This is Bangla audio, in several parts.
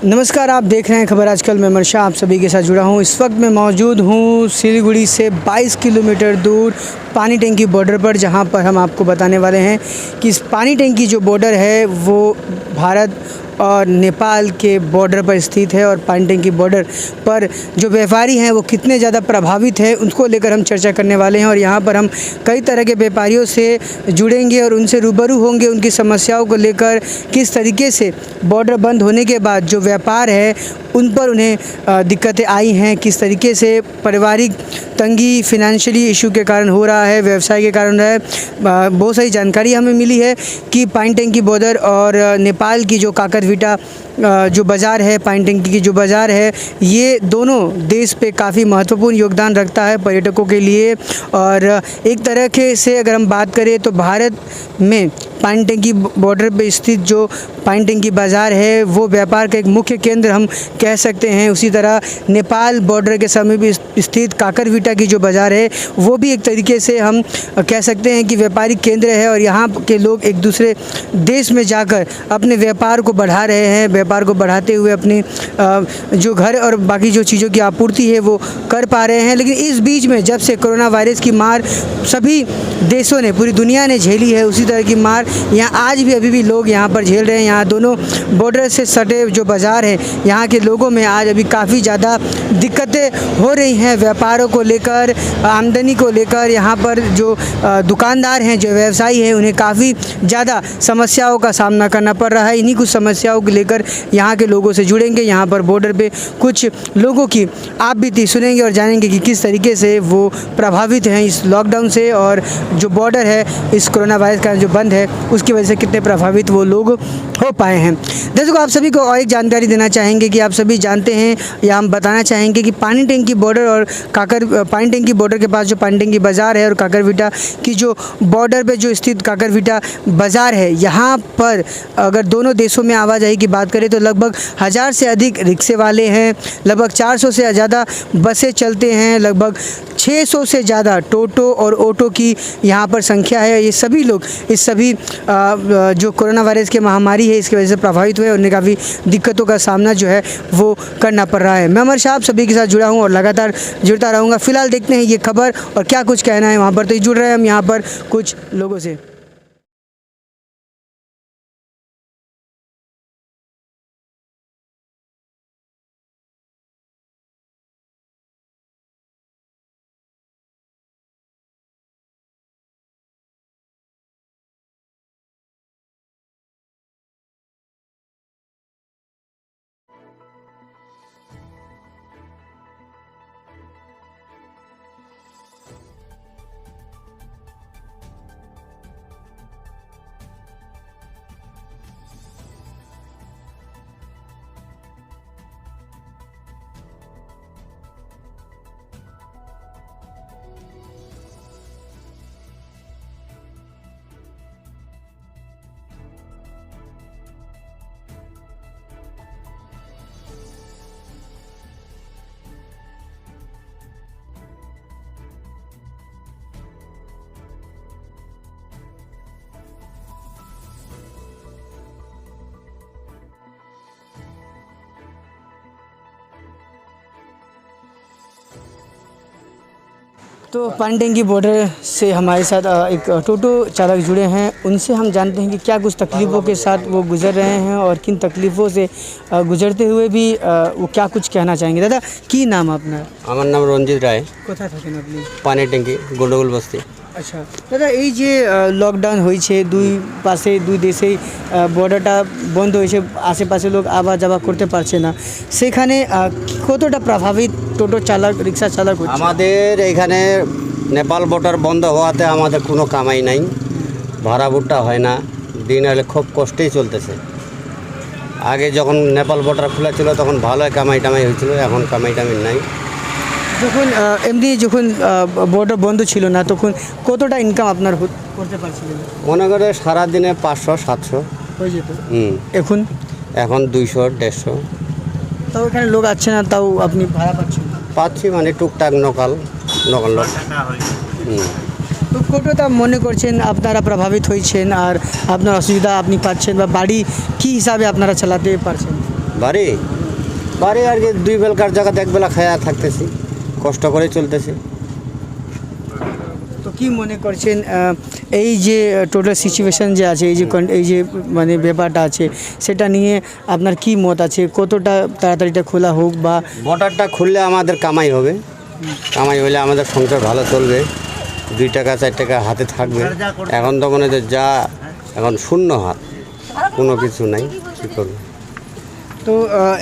नमस्कार, आप देख रहे हैं खबर आजकल। मैं मर्शा आप सभी के साथ जुड़ा हूं। इस वक्त मैं मौजूद हूं सिलीगुड़ी से 22 किलोमीटर दूर पानी टंकी बॉर्डर पर, जहां पर हम आपको बताने वाले हैं कि इस पानी टंकी जो बॉर्डर है वो भारत और नेपाल के बॉर्डर पर स्थित है। और पानी टंकी बॉर्डर पर जो व्यापारी हैं वो कितने ज़्यादा प्रभावित हैं उनको लेकर हम चर्चा करने वाले हैं। और यहाँ पर हम कई तरह के व्यापारियों से जुड़ेंगे और उनसे रूबरू होंगे, उनकी समस्याओं को लेकर, किस तरीके से बॉर्डर बंद होने के बाद जो व्यापार है उन पर उन्हें दिक्कतें आई हैं, किस तरीके से पारिवारिक तंगी फाइनेंशियली इशू के कारण हो रहा है, व्यवसाय के कारण है। बहुत सारी जानकारी हमें मिली है कि पानी टंकी बॉर्डर और नेपाल की जो काकरविटा जो बाज़ार है, पानी टंकी की जो बाज़ार है, ये दोनों देश पे काफ़ी महत्वपूर्ण योगदान रखता है पर्यटकों के लिए। और एक तरह के से अगर हम बात करें तो भारत में पानी टंकी बॉर्डर पे स्थित जो पानी टंकी बाज़ार है वो व्यापार का एक मुख्य केंद्र हम कह सकते हैं। उसी तरह नेपाल बॉर्डर के समीप स्थित काकरविटा की जो बाज़ार है वो भी एक तरीके से हम कह सकते हैं कि व्यापारिक केंद्र है। और यहाँ के लोग एक दूसरे देश में जाकर अपने व्यापार को बढ़ा रहे हैं, व्यापार को बढ़ाते हुए अपनी जो घर और बाकी जो चीज़ों की आपूर्ति है वो कर पा रहे हैं। लेकिन इस बीच में जब से कोरोना वायरस की मार सभी देशों ने, पूरी दुनिया ने झेली है, उसी तरह की मार यहाँ आज भी अभी भी लोग यहाँ पर झेल रहे हैं। यहाँ दोनों बॉर्डर से सटे जो बाज़ार है, यहाँ के लोगों में आज अभी काफ़ी ज़्यादा दिक्कतें हो रही हैं व्यापारों को लेकर, आमदनी को लेकर। यहाँ पर जो दुकानदार हैं, जो व्यवसायी हैं, उन्हें काफ़ी ज़्यादा समस्याओं का सामना करना पड़ रहा है। इन्हीं कुछ समस्याओं को लेकर यहाँ के लोगों से जुड़ेंगे। यहाँ पर बॉर्डर पे कुछ लोगों की आप बीती सुनेंगे और जानेंगे कि किस तरीके से वो प्रभावित हैं इस लॉकडाउन से, और जो बॉर्डर है इस कोरोना वायरस का जो बंद है उसकी वजह से कितने प्रभावित वो लोग हो पाए हैं। दर्शकों, आप सभी को और एक जानकारी देना चाहेंगे कि आप सभी जानते हैं या हम बताना चाहेंगे कि पानी टंकी बॉर्डर और पानी टंकी बॉर्डर के पास जो पानी टंकी बाज़ार है और काकरविटा की जो बॉर्डर पे जो स्थित काकरविटा बाज़ार है, यहाँ पर अगर दोनों देशों में आवाजाही की बात करें तो लगभग 1000 से अधिक रिक्शे वाले हैं, लगभग 400 से ज़्यादा बसें चलते हैं, लगभग 600 से ज़्यादा टोटो और ऑटो की यहाँ पर संख्या है। ये सभी लोग इस सभी जो कोरोना वायरस की महामारी है इसकी वजह से प्रभावित हुए, उन्हें काफ़ी दिक्कतों का सामना जो है वो करना पड़ रहा है। मैं अमर शाह आप सभी के साथ जुड़ा हूँ और लगातार जुड़ता रहूँगा। फिलहाल देखते हैं ये खबर और क्या कुछ कहना है वहाँ पर। तो जुड़ रहे हैं हम यहाँ पर कुछ लोगों से। तो पानी टंकी बॉर्डर से हमारे साथ एक टोटो चालक जुड़े हैं, उनसे हम जानते हैं कि क्या कुछ तकलीफ़ों के साथ वो गुजर रहे हैं और किन तकलीफ़ों से गुजरते हुए भी वो क्या कुछ कहना चाहेंगे। दादा की नाम आपना? আমার নাম রঞ্জিত রায়, কোথায় থাকেন আপনি? পানি ট্যাঙ্কি গোলগোল বস্তি। আচ্ছা দাদা, এই যে লকডাউন হয়েছে, দুই পাশে দুই দেশেই বর্ডারটা বন্ধ হয়েছে, আশেপাশে লোক আওয়া যাওয়া করতে পারছে না, সেখানে কতটা প্রভাবিত টোটো চালক, রিক্সা চালক হচ্ছে? আমাদের এখানে নেপাল বর্ডার বন্ধ হওয়াতে আমাদের কোনো কামাই নাই, ভাড়া ভুট্টা হয় না, দিন হলে খুব কষ্টেই চলতেছে। আগে যখন নেপাল বর্ডার খোলা ছিল তখন ভালোই কামাই টামাই হয়েছিল, এখন কামাই টামাই নাই। যখন এমনি যখন বর্ডার বন্ধ ছিল না তখন কতটা ইনকাম আপনার করতে পারছিলেন? মনে করে সারাদিনে 500-700 হয়ে যেত। এখন এখন 200-150। তাও এখানে লোক আছে না, তাও আপনি ভাড়া পাচ্ছেন? পাচ্ছি মানে টুকটাক নকাল লোক। তো কতটা মনে করছেন আপনারা প্রভাবিত হয়েছেন আর আপনার অসুবিধা আপনি পাচ্ছেন, বা বাড়ি কী হিসাবে আপনারা চালাতে পারছেন? বাড়ি বাড়ি আর কি 2 বেলাকার জায়গাতে 1 বেলা খায়া থাকতেছি, কষ্ট করে চলতেছি। তো কি মনে করছেন এই যে টোটাল সিচুয়েশন যে আছে, এই যে মানে ব্যাপারটা আছে, সেটা নিয়ে আপনার কি মত আছে? কতটা তাড়াতাড়ি এটা খোলা হোক, বা বর্ডারটা খুললে আমাদের কামাই হবে, কামাই হলে আমাদের সংসার ভালো চলবে, 2 টাকা 4 টাকা হাতে থাকবে। এখন তো মনে হচ্ছে যা এখন শূন্য হাত, কোনো কিছু নাই, কী করবে। তো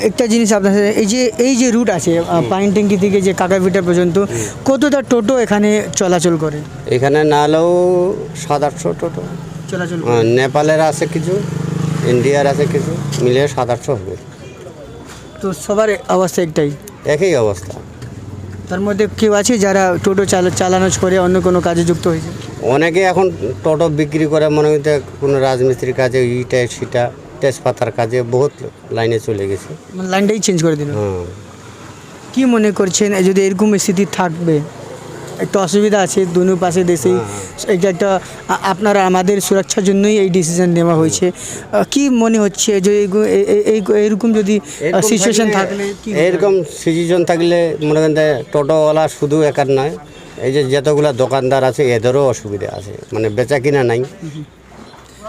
একটা জিনিস আপনার সাথে, এই যে রুট আছে পানি ট্যাঙ্কি থেকে যে কাকাভিটা পর্যন্ত, কতটা টোটো এখানে চলাচল করে? এখানে না হলেও 700-800 টোটো চলাচল করে। নেপালের আছে কিছু, ইন্ডিয়ার আছে কিছু, মিলিয়ে 700-800 হবে। তো সবার অবস্থা একটাই, একই অবস্থা। তার মধ্যে কেউ আছে যারা টোটো চালানো করে অন্য কোনো কাজে যুক্ত হয়েছে? অনেকে এখন টোটো বিক্রি করে, মনে হচ্ছে কোনো রাজমিস্ত্রির কাজে, ইটা সেটা তেজপাতার কাজে বহুত লাইনে চলে গেছে। মানে লাইনটাই চেঞ্জ করে দিল। হ্যাঁ, কি মনে করছেন যদি এরকম স্থিতি থাকবে? একটা অসুবিধা আছে দুনো পাশে দেশেই, এটা একটা আপনারা আমাদের সুরক্ষার জন্যই এই ডিসিশন নেওয়া হয়েছে। কি মনে হচ্ছে যে এইরকম যদি সিচুয়েশন থাকলে কি হবে? এরকম সিচুয়েশন থাকলে মনে করেন যে টোটোওয়ালা শুধু একার নয়, এই যে যতগুলা দোকানদার আছে এদেরও অসুবিধা আছে, মানে বেচা কিনা নাই।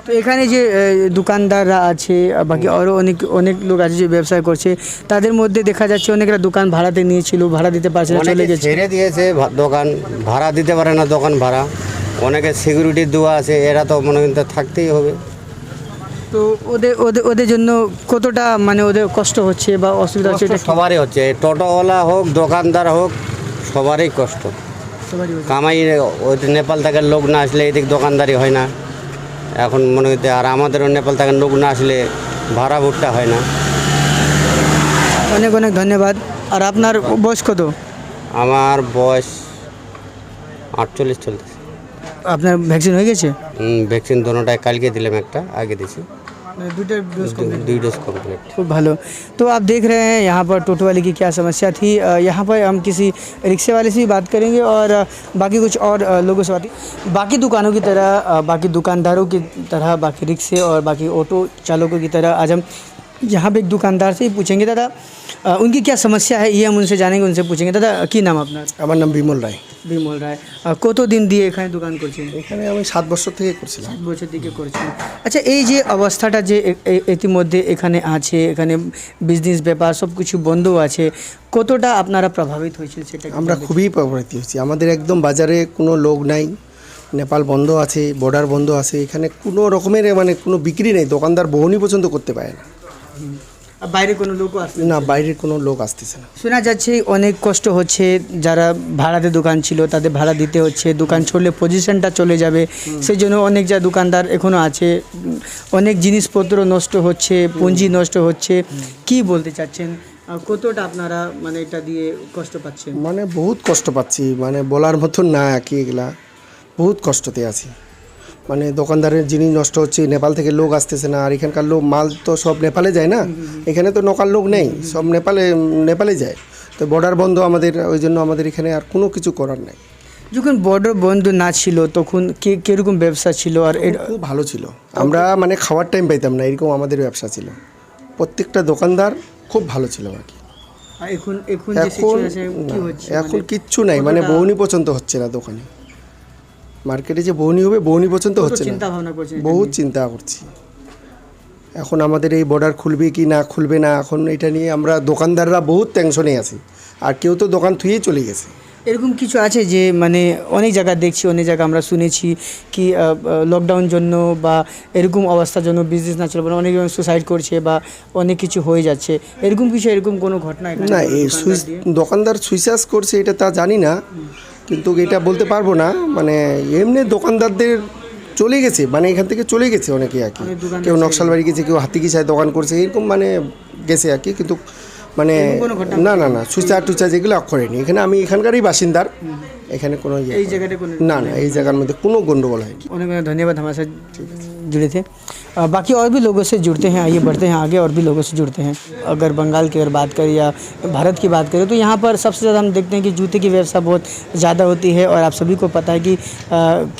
তো এখানে যে দোকানদাররা আছে, বাকি আরও অনেক লোক আছে যে ব্যবসায় করছে, তাদের মধ্যে দেখা যাচ্ছে অনেকরা দোকান ভাড়াতে নিয়েছিল, ভাড়া দিতে পারছে না, চলে অনেকে গেছে। ছেড়ে দিয়েছে দোকান, ভাড়া দিতে পারে না দোকান ভাড়া। অনেকে সিকিউরিটি দেওয়া আছে, এরা তো মনে করেন থাকতেই হবে। তো ওদের জন্য কতটা মানে ওদের কষ্ট হচ্ছে বা অসুবিধা হচ্ছে? এটা কষ্ট সবারই হচ্ছে, টোটোওয়ালা হোক দোকানদার হোক, সবারই কষ্ট। সবারই হচ্ছে। কামাই ওই নেপাল থেকে লোক না আসলে এদিক দোকানদারি হয় না। এখন মনে হচ্ছে, আর আমাদেরও নেপাল থেকে লোক না আসলে ভাড়া ভুট্টা হয় না। অনেক অনেক ধন্যবাদ। আর আপনার বয়স কত? আমার বয়স 48 চলতেছে। আপনার ভ্যাকসিন হয়ে গেছে? ভ্যাকসিন दोनोटाই কালকে দিলাম, একটা আগে দিছি, দুটো ডোজ কমপ্লিট। 2 dose complete. खूब भालो। तो आप देख रहे हैं यहाँ पर टोटो वाले की क्या समस्या थी। यहाँ पर हम किसी रिक्शे वाले से भी बात करेंगे और बाकी कुछ और लोगों से बात, बाकी दुकानों की तरह, बाकी दुकानदारों की तरह, बाकी रिक्शे और बाकी ऑटो चालकों की तरह आज हम यहाँ पे एक दुकानदार से ही पूछेंगे दादा उनकी क्या समस्या है, ये हम उनसे जानेंगे, उनसे पूछेंगे। दादा की नाम আপনার? আমার নাম বিমল রায়। বিমল রায়। কতদিন দিয়ে এখানে দোকান করছেন? এখানে আমি 7 বছর থেকে করছিলাম। 7 বছর থেকে করছেন। আচ্ছা, এই যে অবস্থাটা যে ইতিমধ্যে এখানে আছে, এখানে বিজনেস ব্যাপার সব কিছু বন্ধ আছে, কতটা আপনারা প্রভাবিত হয়েছে সেটা কি আমরা জানতে খুবই প্রভাবিত হয়েছি। আমাদের একদম বাজারে কোনো লোক নাই, নেপাল বন্ধ আছে, বর্ডার বন্ধ আছে, এখানে কোনো রকমের মানে কোনো বিক্রি নেই, দোকানদার বহনি পর্যন্ত করতে পারে না। চাই? বাইরে কোনো লোকও আসছে না, বাইরের কোনো লোক আসতেছে না। শোনা যাচ্ছে অনেক কষ্ট হচ্ছে, যারা ভাড়াতে দোকান ছিল তাদের ভাড়া দিতে হচ্ছে, দোকান ছড়লে পজিশনটা চলে যাবে, সেই জন্য অনেক যা দোকানদার এখনও আছে, অনেক জিনিসপত্র নষ্ট হচ্ছে, পুঁজি নষ্ট হচ্ছে। কি বলতে চাচ্ছেন, কতটা আপনারা মানে এটা দিয়ে কষ্ট পাচ্ছেন? মানে বহুত কষ্ট পাচ্ছি, মানে বলার মতন না কি, এগুলা বহুত কষ্টতে আছি। মানে দোকানদারের জিনিস নষ্ট হচ্ছে, নেপাল থেকে লোক আসতেছে না, আর এখানকার লোক মাল তো সব নেপালে যায় না, এখানে তো লোকাল লোক নেই, সব নেপালে যায়। তো বর্ডার বন্ধ আমাদের, ওই জন্য আমাদের এখানে আর কোনো কিছু করার নেই। যখন বর্ডার বন্ধ না ছিল তখন কীরকম ব্যবসা ছিল? আর খুব ভালো ছিল, আমরা মানে খাওয়ার টাইম পাইতাম না, এরকম আমাদের ব্যবসা ছিল। প্রত্যেকটা দোকানদার খুব ভালো ছিল আর কি। এখন যে এখন situation কি না, হচ্ছে? এখন কিচ্ছু নাই, মানে বউনি পর্যন্ত হচ্ছে না দোকানে। মার্কেটে যে বউনি হবে, বউনি পর্যন্ত হচ্ছে চিন্তা না, ভাবনা করছেন? বহুত চিন্তা করছি। এখন আমাদের এই বর্ডার খুলবে কি না খুলবে না, এখন এটা নিয়ে আমরা দোকানদাররা বহুত টেনশনে আছি, আর কেউ তো দোকান থুয়েই চলে গেছে। এরকম কিছু আছে যে মানে অনেক জায়গা দেখছি, অনেক জায়গা আমরা শুনেছি কি লকডাউন জন্য বা এরকম অবস্থার জন্য বিজনেস না চলবে, অনেক জন সুসাইড করছে বা অনেক কিছু হয়ে যাচ্ছে, এরকম কিছু এরকম কোনো ঘটনা এখানে না, এই দোকানদার দিয়ে? দোকানদার সুইসাস করছে এটা তা জানি না, কিন্তু এটা বলতে পারবো না। মানে এমনি দোকানদারদের চলে গেছে, মানে এখান থেকে চলে গেছে অনেকে আর কি, অনেক দোকানদার কেউ নকশালবাড়ি গেছে, কেউ হাতিকিসায় দোকান করছে, এরকম মানে গেছে আর কি, কিন্তু মানে এরকম কোনো ঘটনা না সুইচা টুচা যেগুলো করেনি। এখানে আমি এখানকারই বাসিন্দার, এখানে কোনো এই জায়গাটা কোনো না, এই জায়গার মধ্যে কোনো গন্ডগোল হয়নি। অনেক অনেক ধন্যবাদ আমার সাথে जुड़े थे। बाकी और भी लोगों से जुड़ते हैं, आइए बढ़ते हैं आगे और भी लोगों से जुड़ते हैं। अगर बंगाल की अगर बात करें या भारत की बात करें तो यहाँ पर सबसे ज़्यादा हम देखते हैं कि जूते की व्यवसाय बहुत ज़्यादा होती है और आप सभी को पता है कि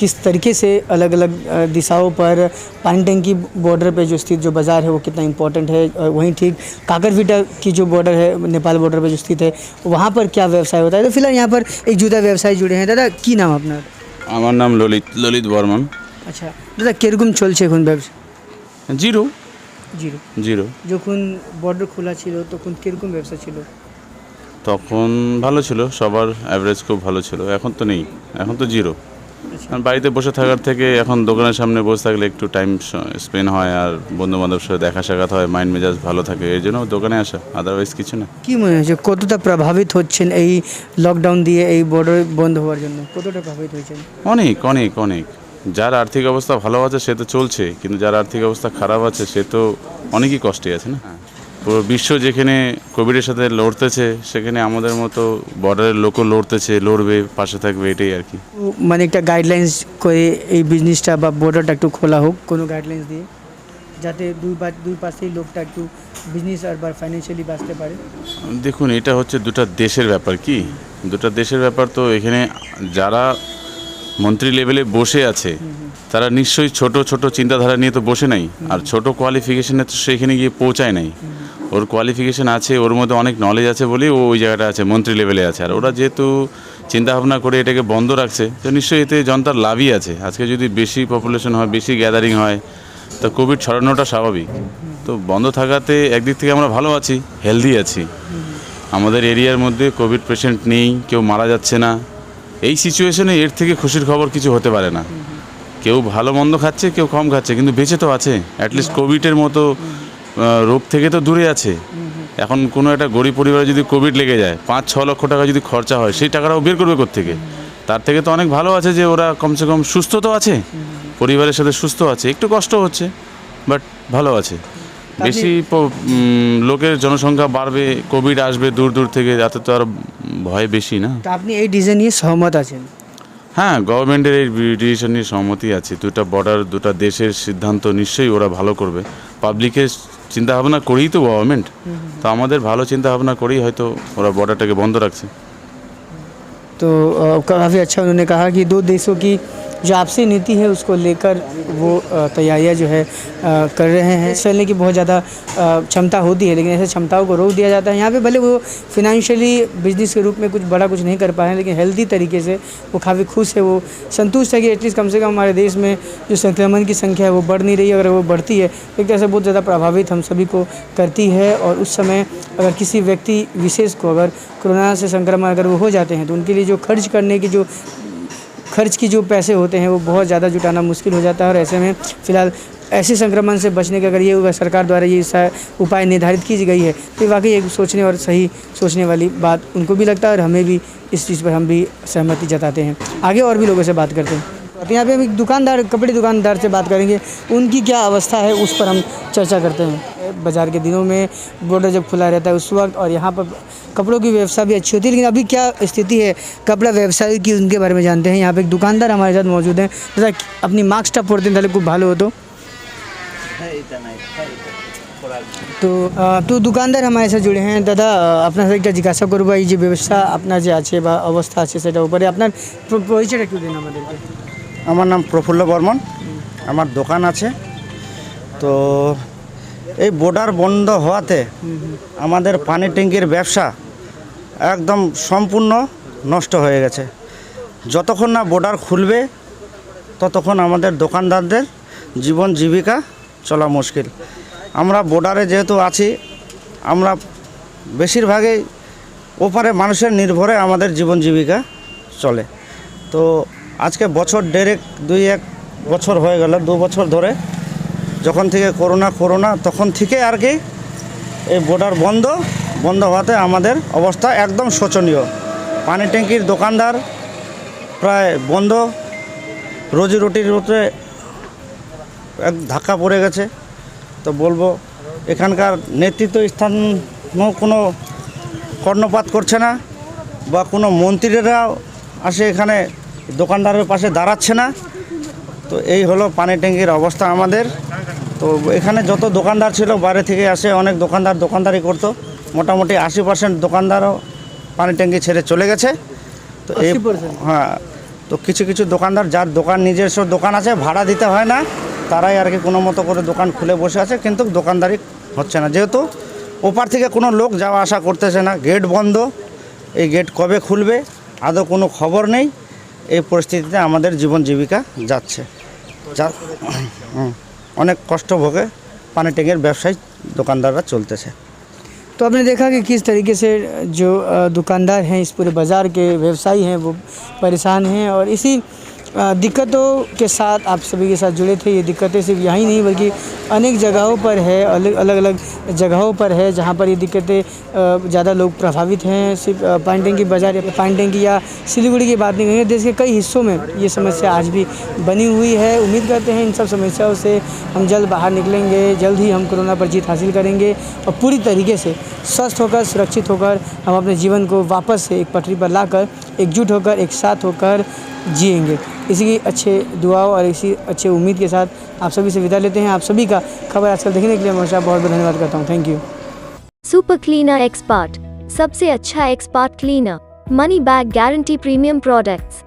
किस तरीके से अलग अलग दिशाओं पर पानी टंकी बॉर्डर पे जो स्थित जो बाज़ार है वो कितना इंपॉर्टेंट है। और वहीं ठीक काकरविटा की जो बॉर्डर है, नेपाल बॉर्डर पे जो स्थित है, वहाँ पर क्या व्यवसाय होता है। तो फिलहाल यहाँ पर एक जूता व्यवसायी जुड़े हैं। दादा की नाम अपना? আমার নাম ললিত বর্মন। আচ্ছা দাদা, কীরকম চলছে এখন ব্যবসা? Zero zero. জিরো। যখন বর্ডার খোলা ছিল তখন কীরকম ব্যবসা ছিল? তখন ভালো ছিল, সবার অ্যাভারেজ খুব ভালো ছিল। এখন তো নেই, এখন তো জিরো। আর বাড়িতে বসে থাকার থেকে এখন দোকানের সামনে বসে থাকলে একটু টাইম স্পেন্ড হয় আর বন্ধু বান্ধবের সাথে দেখা সাক্ষাৎ হয়, মাইন্ড মেজাজ ভালো থাকে, এই জন্য দোকানে আসা, আদারওয়াইজ কিছু না। কি মনে হচ্ছে কতটা প্রভাবিত হচ্ছেন এই লকডাউন দিয়ে, এই বর্ডার বন্ধ হওয়ার জন্য কতটা প্রভাবিত হয়েছেন? অনেক অনেক অনেক। যার আর্থিক অবস্থা ভালো আছে সে তো চলছে, কিন্তু যার আর্থিক অবস্থা খারাপ আছে সে তো অনেকই কষ্টে আছে না। পুরো বিশ্ব যেখানে কোভিডের সাথে লড়তেছে সেখানে আমাদের মতো বর্ডারের লোকও লড়বে, পাশে থাকবে, এটাই আর কি। মানে একটা গাইডলাইন্স করে এই বিজনেসটা বা বর্ডারটা একটু খোলা হোক, কোনো গাইডলাইন্স দিয়ে, যাতে দুই পাশেই লোকটা একটু বিজনেস আর বা ফাইন্যান্সিয়ালি বাঁচতে পারে। দেখুন, এটা হচ্ছে দুটো দেশের ব্যাপার। কি দুটো দেশের ব্যাপার? তো এখানে যারা মন্ত্রী লেভেলে বসে আছে তারা নিশ্চয়ই ছোট ছোট চিন্তাধারা নিয়ে তো বসে নাই, আর ছোট কোয়ালিফিকেশনে তো সেখানে গিয়ে পৌঁছায় নাই। ওর কোয়ালিফিকেশন আছে, ওর মধ্যে অনেক নলেজ আছে বলেই ও ওই জায়গাটা আছে, মন্ত্রী লেভেলে আছে। আর ওরা যেহেতু চিন্তাভাবনা করে এটাকে বন্ধ রাখছে, তো নিশ্চয়ই এতে জনতার লাভই আছে। আজকে যদি বেশি পপুলেশন হয়, বেশি গ্যাদারিং হয়, তো কোভিড ছড়ানোটা স্বাভাবিক। তো বন্ধ থাকাতে একদিক থেকে আমরা ভালো আছি, হেলদি আছি। আমাদের এরিয়ার মধ্যে কোভিড পেশেন্ট নেই, কেউ মারা যাচ্ছে না। এই সিচুয়েশনে এর থেকে খুশির খবর কিছু হতে পারে না। কেউ ভালো মন্দ খাচ্ছে, কেউ কম খাচ্ছে, কিন্তু বেঁচে তো আছে। অ্যাটলিস্ট কোভিডের মতো রোগ থেকে তো দূরে আছে। এখন কোনো একটা গরিব পরিবারে যদি কোভিড লেগে যায়, 5-6 লক্ষ টাকা যদি খরচা হয়, সেই টাকাটাও বের করবে কোত্থেকে? তার থেকে তো অনেক ভালো আছে যে ওরা কমসে কম সুস্থ তো আছে, পরিবারের সাথে সুস্থ আছে। একটু কষ্ট হচ্ছে, বাট ভালো আছে। বেশি লোকের জনসংখ্যা বাড়বে, কোভিড আসবে দূর দূর থেকে, যাতে তো আর ভয় বেশি না। তো আপনি এই ডিজাইন নিয়ে সহমত আছেন? হ্যাঁ, গভর্নমেন্টের এই ডিসিশন নিয়ে সহমতি আছে। দুটা বর্ডার, দুটা দেশের সিদ্ধান্ত নিশ্চয়ই ওরা ভালো করবে। পাবলিকের চিন্তাভাবনা করেই তো গভর্নমেন্ট, তো আমাদের ভালো চিন্তাভাবনা করেই হয়তো ওরা বর্ডারটাকে বন্ধ রাখছে। तो काफ़ी अच्छा उन्होंने कहा कि दो देशों की जो आपसी नीति है उसको लेकर वो तैयारियां जो है कर रहे हैं। फैलने की बहुत ज़्यादा क्षमता होती है, लेकिन ऐसे क्षमताओं को रोक दिया जाता है। यहाँ पे भले वो फिनेंशियली बिजनेस के रूप में बड़ा कुछ नहीं कर पाए हैं, लेकिन हेल्दी तरीके से वो काफ़ी खुश है, वो संतुष्ट है कि एटलीस्ट कम से कम हमारे देश में जो संक्रमण की संख्या है वो बढ़ नहीं रही है। अगर वो बढ़ती है तो एक तरह से बहुत ज़्यादा प्रभावित हम सभी को करती है। और उस समय अगर किसी व्यक्ति विशेष को अगर कोरोना से संक्रमण अगर वो हो जाते हैं तो उनके लिए जो खर्च की जो पैसे होते हैं वो बहुत ज़्यादा जुटाना मुश्किल हो जाता है। और ऐसे में फ़िलहाल ऐसे संक्रमण से बचने का अगर ये सरकार द्वारा ये उपाय निर्धारित की गई है तो वाकई एक सोचने और सही सोचने वाली बात उनको भी लगता है और हमें भी इस चीज़ पर हम भी सहमति जताते हैं। आगे और भी लोगों से बात करते हैं। तो यहाँ पे हम एक दुकानदार, कपड़े दुकानदार से बात करेंगे, उनकी क्या अवस्था है उस पर हम चर्चा करते हैं। बाज़ार के दिनों में बॉर्डर जब खुला रहता है उस वक्त, और यहाँ पर कपड़ों की व्यवसाय भी अच्छी होती है, लेकिन अभी क्या स्थिति है कपड़ा व्यवसाय की उनके बारे में जानते हैं। यहाँ पे एक दुकानदार हमारे साथ मौजूद हैं। जैसा अपनी मास्कটা পরতেন তাহলে খুব ভালো হতো। তো दुकानदार हमारे साथ जुड़े हैं। दादा আপনার সাথে একটা জিজ্ঞাসা করবো, এই যে ব্যবসা আপনার যে আছে বা অবস্থা আছে সেটার উপরে আপনার পরিচয়টা একটু দিন আমাদেরকে। আমার নাম প্রফুল্ল বর্মন, আমার দোকান আছে। তো এই বর্ডার বন্ধ হওয়াতে আমাদের পানি ট্যাঙ্কির ব্যবসা একদম সম্পূর্ণ নষ্ট হয়ে গেছে। যতক্ষণ না বর্ডার খুলবে ততক্ষণ আমাদের দোকানদারদের জীবন জীবিকা চলা মুশকিল। আমরা বর্ডারে যেহেতু আছি, আমরা বেশিরভাগই ওপারে মানুষের নির্ভরে আমাদের জীবন জীবিকা চলে। তো আজকে বছর দেড়েক 2-1 বছর হয়ে গেল, 2 বছর ধরে যখন থেকে করোনা তখন থেকে আর কি এই বর্ডার বন্ধ হওয়াতে আমাদের অবস্থা একদম শোচনীয়। পানি ট্যাঙ্কির দোকানদার প্রায় বন্ধ, রোজি রুটির উপরে এক ধাক্কা পড়ে গেছে। তো বলবো এখানকার নেতৃত্ব স্থান কোনো কর্ণপাত করছে না, বা কোনো মন্ত্রীরাও আসে এখানে দোকানদারের পাশে দাঁড়াচ্ছে না। তো এই হলো পানি ট্যাঙ্কির অবস্থা আমাদের। তো এখানে যত দোকানদার ছিল বাইরে থেকে আসে, অনেক দোকানদারি করতো, মোটামুটি 80% দোকানদারও পানি ট্যাঙ্কি ছেড়ে চলে গেছে। তো এই 80%? হ্যাঁ, তো কিছু কিছু দোকানদার যার দোকান নিজস্ব দোকান আছে, ভাড়া দিতে হয় না, তারাই আর কি কোনো মতো করে দোকান খুলে বসে আছে, কিন্তু দোকানদারি হচ্ছে না, যেহেতু ওপার থেকে কোনো লোক যাওয়া আসা করতেছে না, গেট বন্ধ। এই গেট কবে খুলবে আদৌ কোনো খবর নেই। এই পরিস্থিতিতে আমাদের জীবন জীবিকা যাচ্ছে, অনেক কষ্ট ভোগে পানি ট্যাঙ্কির ব্যবসায়ী দোকানদাররা चलते। तो आपने देखा कि किस तरीके से जो दुकानदार हैं इस पूरे बाज़ार के व्यवसायी हैं वो परेशान हैं, और इसी दिक्कतों के साथ आप सभी के साथ जुड़े थे। ये दिक्कतें सिर्फ यहीं नहीं बल्कि अनेक जगहों पर है, अलग अलग जगहों पर है जहाँ पर ये दिक्कतें ज़्यादा लोग प्रभावित हैं। सिर्फ पानी टैंकी बाज़ार या पानी टैंकी या सिलीगुड़ी की बात नहीं करेंगे, देश के कई हिस्सों में ये समस्या आज भी बनी हुई है। उम्मीद करते हैं इन सब समस्याओं से हम जल्द बाहर निकलेंगे, जल्द ही हम कोरोना पर जीत हासिल करेंगे और पूरी तरीके से स्वस्थ होकर, सुरक्षित होकर हम अपने जीवन को वापस से एक पटरी पर लाकर एकजुट होकर, एक साथ होकर जिएंगे। इसी की अच्छे दुआओं और इसी अच्छे उम्मीद के साथ आप सभी से विदा लेते हैं। आप सभी का खबर आजकल देखने के लिए हमेशा बहुत बहुत धन्यवाद करता हूँ। Thank you. Super cleaner expert, सबसे अच्छा expert cleaner, money bag guarantee, premium products.